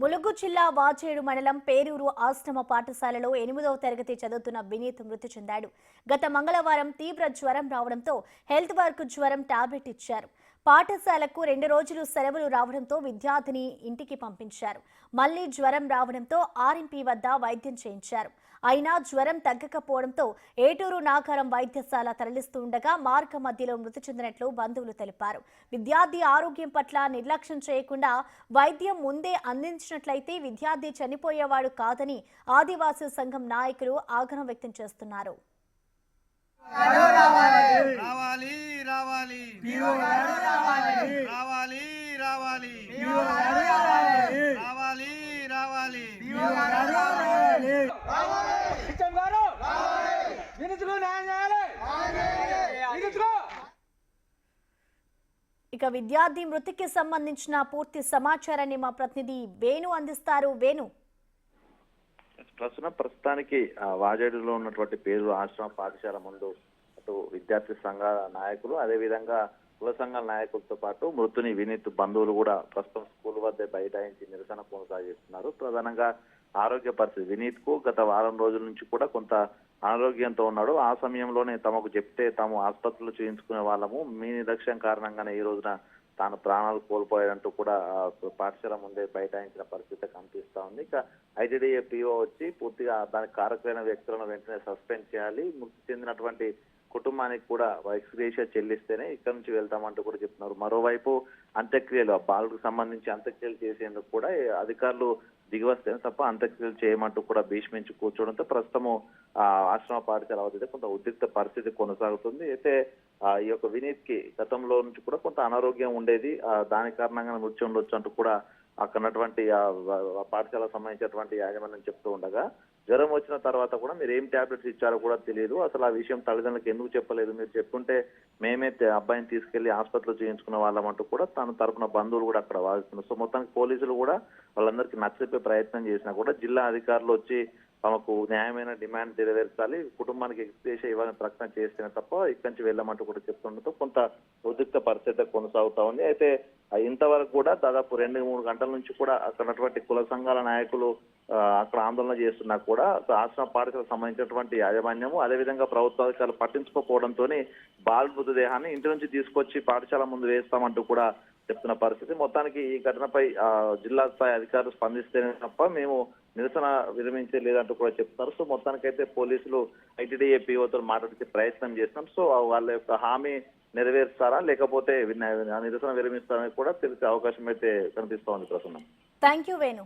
ములుగు జిల్లా వాచేడు మండలం పేరూరు ఆశ్రమ పాఠశాలలో 8వ తరగతి చదువుతున్న వినీత్ మృతి చెందాడు. గత మంగళవారం తీవ్ర జ్వరం రావడంతో హెల్త్ వర్క్ జ్వరం టాబ్లెట్ ఇచ్చారు. పాఠశాలకు 2 రోజులు సెలవులు రావడంతో విద్యార్థిని ఇంటికి పంపించారు. మళ్లీ జ్వరం రావడంతో ఆర్ఎంపీ వద్ద వైద్యం చేయించారు. అయినా జ్వరం తగ్గకపోవడంతో ఏటూరు నాగారం వైద్యశాల తరలిస్తుండగా మార్గ మధ్యలో మృతి చెందినట్లు బంధువులు తెలిపారు. విద్యార్థి ఆరోగ్యం పట్ల నిర్లక్ష్యం చేయకుండా వైద్యం ముందే అందించినట్లయితే విద్యార్థి చనిపోయేవాడు కాదని ఆదివాసీ సంఘం నాయకులు ఆగ్రహం వ్యక్తం చేస్తున్నారు. ఇక విద్యార్థి మృతికి సంబంధించిన పూర్తి సమాచారాన్ని మా ప్రతినిధి వేణు అందిస్తారు. వేణు, ప్రస్తుతానికి వాజేడులో ఉన్నటువంటి పేరు ఆశ్రమ పాఠశాల ముందు అటు విద్యార్థి సంఘాల నాయకులు అదేవిధంగా కుల సంఘాల నాయకులతో పాటు మృతుని వినీత్ బంధువులు కూడా ప్రస్తుతం స్కూల్ వద్ద బైఠాయించి నిరసన కొనసాగిస్తున్నారు. ప్రధానంగా ఆరోగ్య పరిస్థితి వినీత్ కు గత వారం రోజుల నుంచి కూడా కొంత అనారోగ్యంతో ఉన్నాడు. ఆ సమయంలోనే తమకు చెప్తే తాము ఆసుపత్రిలో చేయించుకునే వాళ్ళము, మీ నిర్లక్ష్యం కారణంగానే ఈ రోజున తాను ప్రాణాలు కోల్పోయాడంటూ కూడా పాఠశాల ముందే బైఠాయించిన పరిస్థితి కనిపిస్తా ఉంది. ఇక ఐటీడీఏ పీఓ వచ్చి పూర్తిగా దానికి కారకులైన వ్యక్తులను వెంటనే సస్పెండ్ చేయాలి, మృతి చెందినటువంటి కుటుంబానికి కూడా ఎక్స్గ్రేషియా చెల్లిస్తేనే ఇక్కడ నుంచి వెళ్తామంటూ కూడా చెప్తున్నారు. మరోవైపు అంత్యక్రియలు బాలుకు సంబంధించి అంత్యక్రియలు చేసేందుకు కూడా అధికారులు దిగివస్తేనే తప్ప అంత్యక్రియలు చేయమంటూ కూడా భీష్మించి కూర్చోవడంతో ప్రస్తుతము ఆశ్రమ పాఠశాల వద్ద కొంత ఉద్రిక్త పరిస్థితి కొనసాగుతుంది. అయితే ఈ యొక్క వినీత్ కి గతంలో నుంచి కూడా కొంత అనారోగ్యం ఉండేది, దాని కారణంగా మృత్యు ఉండొచ్చు అంటూ కూడా అక్కడ ఉన్నటువంటి పాఠశాలకు సంబంధించినటువంటి యాజమాన్యం చెప్తూ ఉండగా, జ్వరం వచ్చిన తర్వాత కూడా మీరు ఏం టాబ్లెట్స్ ఇచ్చారో కూడా తెలియదు, అసలు ఆ విషయం తల్లిదండ్రులకు ఎందుకు చెప్పలేదు, మీరు చెప్పుంటే మేమే అబ్బాయిని తీసుకెళ్లి ఆసుపత్రిలో చేయించుకున్న వాళ్ళం అంటూ కూడా తన తరపున బంధువులు కూడా అక్కడ వాదిస్తున్నారు. సో మొత్తానికి పోలీసులు కూడా వాళ్ళందరికీ నచ్చచెప్పే ప్రయత్నం చేసినా కూడా జిల్లా అధికారులు వచ్చి తమకు న్యాయమైన డిమాండ్ నెరవేర్చాలి, కుటుంబానికి ఎక్స్గ్రేషియా ఇవ్వాలని ప్రకటన చేస్తేనే తప్ప ఇక్కడి నుంచి వెళ్ళమంటూ కూడా చెప్తుండటంతో కొంత ఉద్రిక్త పరిస్థితి కొనసాగుతా ఉంది. అయితే ఇంతవరకు కూడా దాదాపు 2-3 గంటల నుంచి కూడా అక్కడ ఉన్నటువంటి కుల సంఘాల నాయకులు అక్కడ ఆందోళన చేస్తున్నా కూడా ఆశ్రమ పాఠశాలకు సంబంధించినటువంటి యాజమాన్యము అదేవిధంగా ప్రభుత్వాధికారులు పట్టించుకోకపోవడంతో బాల మృతదేహాన్ని ఇంటి నుంచి తీసుకొచ్చి పాఠశాల ముందు వేస్తామంటూ కూడా చెప్తున్న పరిస్థితి. మొత్తానికి ఈ ఘటనపై జిల్లా స్థాయి అధికారులు స్పందిస్తేనే తప్ప మేము నిరసన విరమించే లేదంటూ కూడా చెప్తున్నారు. సో మొత్తానికైతే పోలీసులు ఐటీడీఏ పీఓతో మాట్లాడే ప్రయత్నం చేస్తున్నాం. సో వాళ్ళ యొక్క హామీ నెరవేరుస్తారా లేకపోతే నిరసన విరమిస్తారని కూడా తెలిసే అవకాశం అయితే కనిపిస్తోంది ప్రస్తుతం. Thank you Venu.